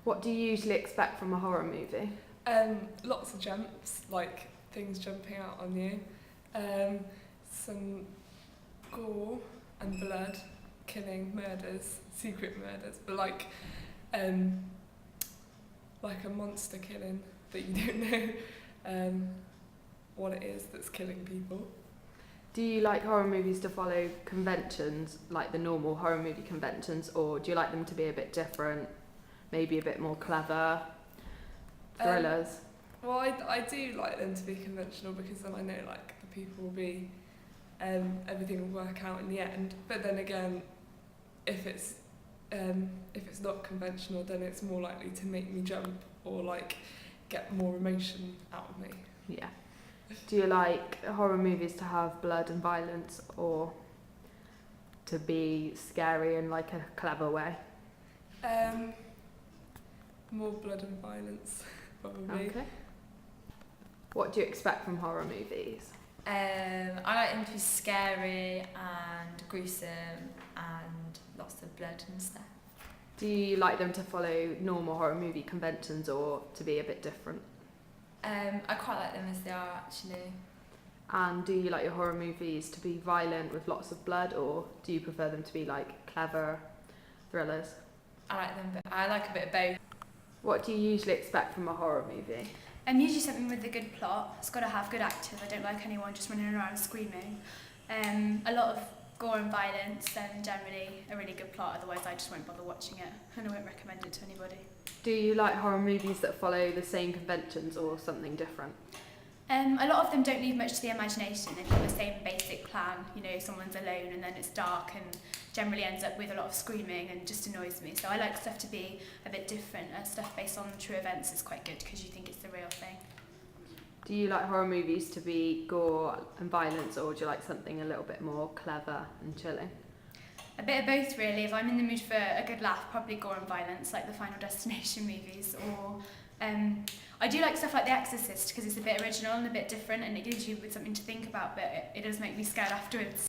What do you usually expect from a horror movie? Lots of jumps, like things jumping out on you. Some gore and blood, killing, murders, secret murders, but like a monster killing that you don't know what it is that's killing people. Do you like horror movies to follow conventions, like the normal horror movie conventions, or do you like them to be a bit different, maybe a bit more clever, thrillers? Well, I do like them to be conventional because then I know like the people will be, everything will work out in the end. But then again, if it's not conventional, then it's more likely to make me jump or like get more emotion out of me. Yeah. Do you like horror movies to have blood and violence, or to be scary in like a clever way? More blood and violence, probably. Okay. What do you expect from horror movies? I like them to be scary and gruesome and lots of blood and stuff. Do you like them to follow normal horror movie conventions or to be a bit different? I quite like them as they are actually. And do you like your horror movies to be violent with lots of blood, or do you prefer them to be like clever thrillers? I like them, but I like a bit of both. What do you usually expect from a horror movie? Usually something with a good plot. It's got to have good actors. I don't like anyone just running around screaming. A lot of gore and violence, and generally a really good plot. Otherwise, I just won't bother watching it, and I won't recommend it to anybody. Do you like horror movies that follow the same conventions or something different? A lot of them don't leave much to the imagination. They've got the same basic plan. You know, someone's alone and then it's dark and generally ends up with a lot of screaming and just annoys me. So I like stuff to be a bit different, and stuff based on true events is quite good because you think it's the real thing. Do you like horror movies to be gore and violence, or do you like something a little bit more clever and chilling? A bit of both, really. If I'm in the mood for a good laugh, probably gore and violence, like the Final Destination movies, or I do like stuff like The Exorcist because it's a bit original and a bit different, and it gives you something to think about, but it does make me scared afterwards.